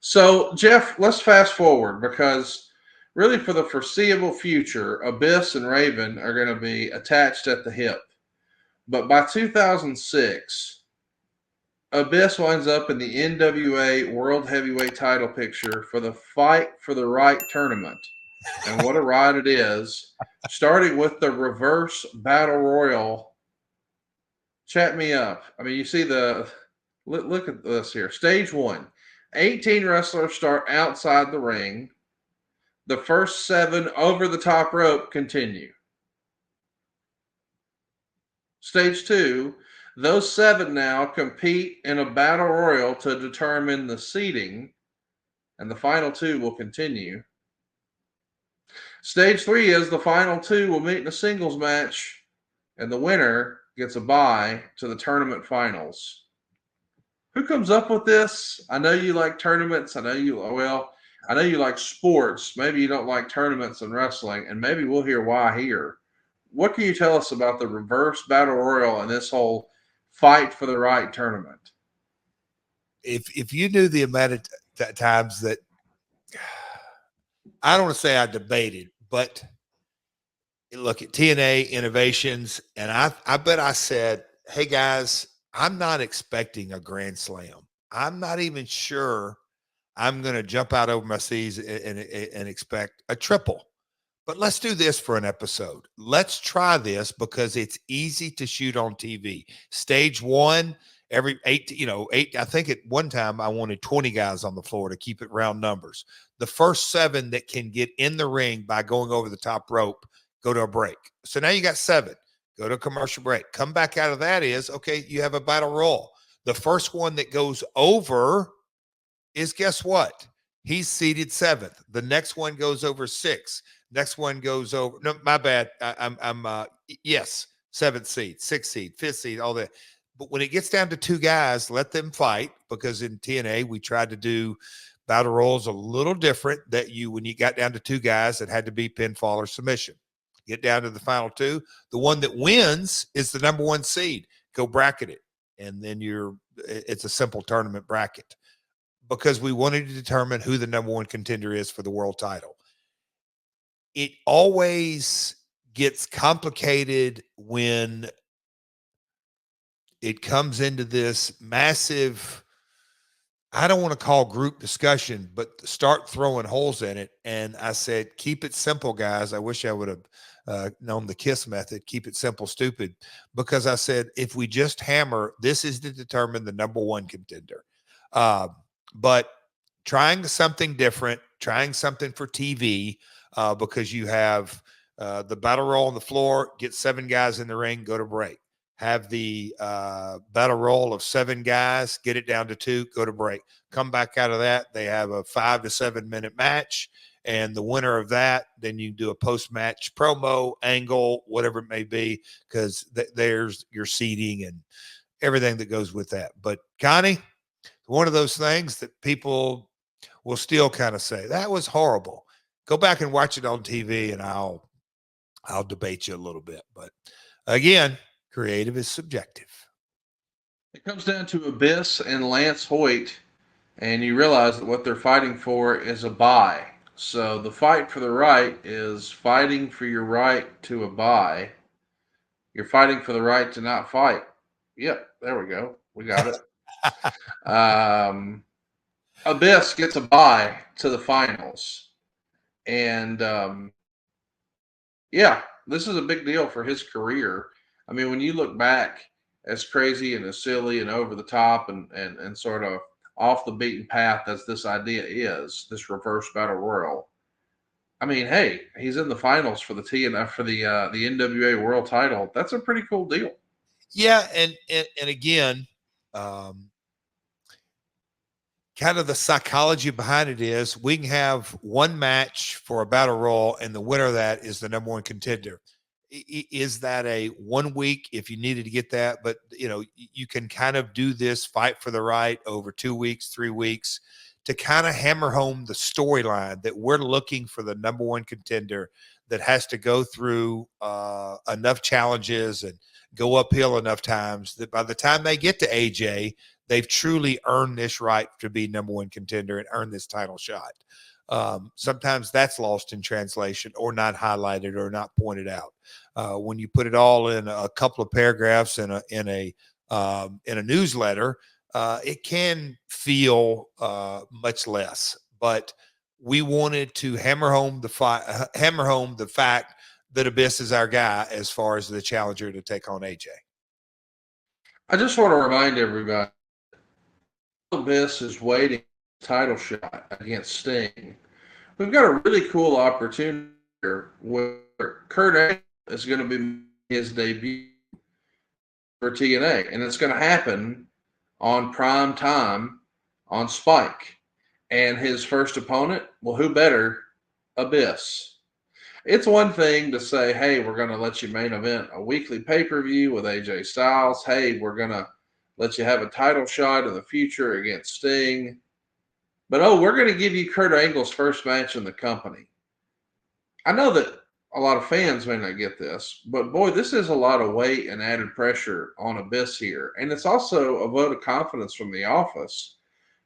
So, Jeff, let's fast forward because really for the foreseeable future, Abyss and Raven are going to be attached at the hip. But by 2006, Abyss winds up in the NWA World Heavyweight title picture for the Fight for the Right tournament. And what a ride it is, starting with the reverse battle royal. Chat me up. I mean, you see look at this here. Stage one, 18 wrestlers start outside the ring. The first 7 over the top rope continue. Stage 2, those 7 now compete in a battle royal to determine the seeding, and the final 2 will continue. Stage 3 is the final 2 will meet in a singles match, and the winner gets a bye to the tournament finals. Who comes up with this? I know you like tournaments. I know you like sports. Maybe you don't like tournaments and wrestling, and maybe we'll hear why here. What can you tell us about the reverse battle royal and this whole fight for the right tournament? If you knew the amount of times that I don't want to say I debated, but look at TNA Innovations, and I bet I said, hey guys, I'm not expecting a grand slam. I'm not even sure I'm going to jump out over my seas and expect a triple. But let's do this for an episode. Let's try this because it's easy to shoot on TV. Stage 1, every 8, I think at one time I wanted 20 guys on the floor to keep it round numbers. The first 7 that can get in the ring by going over the top rope, go to a break. So now you got 7, go to a commercial break. Come back out of that is, okay, you have a battle royal. The first one that goes over is, guess what? He's seeded 7th. The next one goes over 6. Next one goes over. No, my bad. Yes, 7th seed, 6th seed, 5th seed, all that. But when it gets down to 2 guys, let them fight, because in TNA we tried to do battle royals a little different. That when you got down to 2 guys, it had to be pinfall or submission. Get down to the final 2. The one that wins is the number 1 seed. Go bracket it, and then it's a simple tournament bracket, because we wanted to determine who the number 1 contender is for the world title. It always gets complicated when it comes into this massive, I don't want to call group discussion, but start throwing holes in it. And I said, keep it simple, guys. I wish I would have known the KISS method, keep it simple, stupid, because I said, if we just hammer, this is to determine the number 1 contender. But trying something different, trying something for TV, because you have the battle roll on the floor, get 7 guys in the ring, go to break. Have the battle roll of 7 guys, get it down to 2, go to break. Come back out of that, they have a 5 to 7 minute match, and the winner of that, then you do a post-match promo, angle, whatever it may be, because there's your seating and everything that goes with that. But Connie, one of those things that people will still kind of say, that was horrible. Go back and watch it on TV, and I'll debate you a little bit. But again, creative is subjective. It comes down to Abyss and Lance Hoyt, and you realize that what they're fighting for is a bye. So the fight for the right is fighting for your right to a bye. You're fighting for the right to not fight. Yep, there we go. We got it. Abyss gets a bye to the finals. And yeah, this is a big deal for his career. I mean, when you look back, as crazy and as silly and over the top and sort of off the beaten path as this idea is, this reverse battle royal. I mean, hey, he's in the finals for the TNA for the NWA World Title. That's a pretty cool deal. Yeah, and again, kind of the psychology behind it is we can have one match for a battle royal, and the winner of that is the number 1 contender. Is that a 1 week if you needed to get that? But you can kind of do this fight for the right over 2 weeks, 3 weeks, to kind of hammer home the storyline that we're looking for the number 1 contender that has to go through enough challenges and go uphill enough times that by the time they get to AJ, they've truly earned this right to be number one contender and earn this title shot. Sometimes that's lost in translation or not highlighted or not pointed out. When you put it all in a couple of paragraphs in a newsletter, it can feel much less. But we wanted to hammer home the fact that Abyss is our guy as far as the challenger to take on AJ. I just want to remind everybody, Abyss is waiting for the title shot against Sting. We've got a really cool opportunity here where Kurt Angle is going to be making his debut for TNA, and it's going to happen on prime time on Spike. And his first opponent, well, who better? Abyss. It's one thing to say, hey, we're going to let you main event a weekly pay-per-view with AJ Styles. Hey, we're going to let you have a title shot in the future against Sting. But, oh, we're going to give you Kurt Angle's first match in the company. I know that a lot of fans may not get this, but boy, this is a lot of weight and added pressure on Abyss here. And it's also a vote of confidence from the office.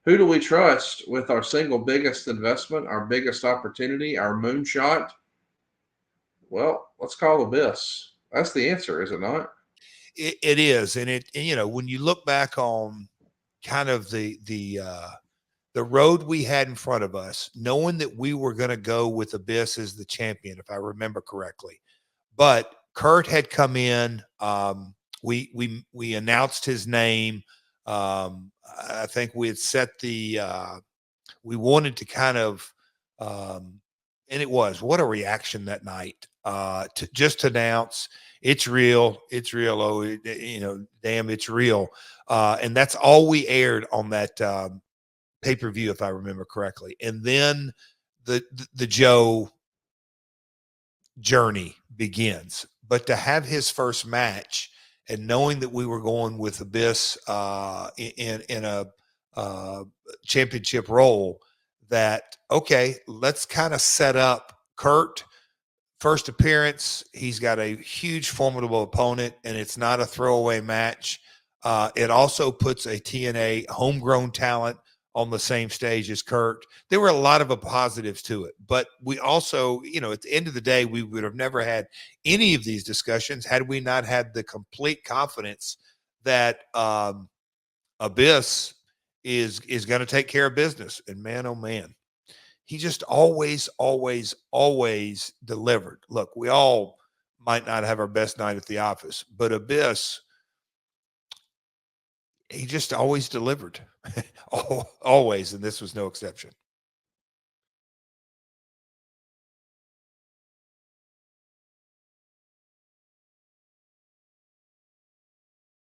Who do we trust with our single biggest investment, our biggest opportunity, our moonshot? Well, let's call Abyss. That's the answer, is it not? It is. And when you look back on kind of the road we had in front of us, knowing that we were going to go with Abyss as the champion, if I remember correctly. But Kurt had come in. We announced his name. I think we had set we wanted to kind of, and it was, what a reaction that night to just announce it's real. It's real. Oh, damn, it's real. And that's all we aired on that pay-per-view, if I remember correctly. And then the Joe journey begins. But to have his first match and knowing that we were going with Abyss in a championship role, that, okay, let's kind of set up Kurt. First appearance, he's got a huge, formidable opponent, and it's not a throwaway match. It also puts a TNA homegrown talent on the same stage as Kurt. There were a lot of positives to it, but we also, at the end of the day, we would have never had any of these discussions had we not had the complete confidence that Abyss is going to take care of business. And man, oh man, he just always delivered. Look, we all might not have our best night at the office, but Abyss, he just always delivered. Always, and this was no exception.